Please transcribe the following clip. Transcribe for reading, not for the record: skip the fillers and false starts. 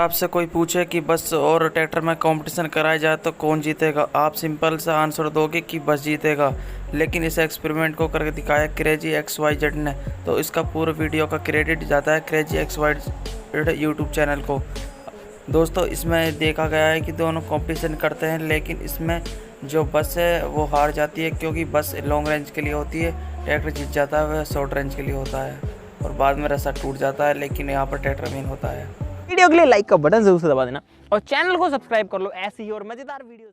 आपसे कोई पूछे कि बस और ट्रैक्टर में कंपटीशन कराया जाए तो कौन जीतेगा, आप सिंपल सा आंसर दोगे कि बस जीतेगा। लेकिन इस एक्सपेरिमेंट को करके दिखाया क्रेजी एक्स वाई जेड ने, तो इसका पूरा वीडियो का क्रेडिट जाता है crazy X Y Z YouTube channel को। दोस्तों, इसमें देखा गया है कि दोनों कंपटीशन करते हैं, लेकिन इसमें जो बस है वो हार जाती है, क्योंकि बस लॉन्ग रेंज के लिए होती है, ट्रैक्टर जीत जाता है, वह शॉर्ट रेंज के लिए होता है और बाद में रास्ता टूट जाता है, लेकिन यहाँ पर ट्रैक्टर विन होता है। वीडियो के लिए लाइक का बटन जरूर से दबा देना और चैनल को सब्सक्राइब कर लो ऐसी ही और मजेदार वीडियो।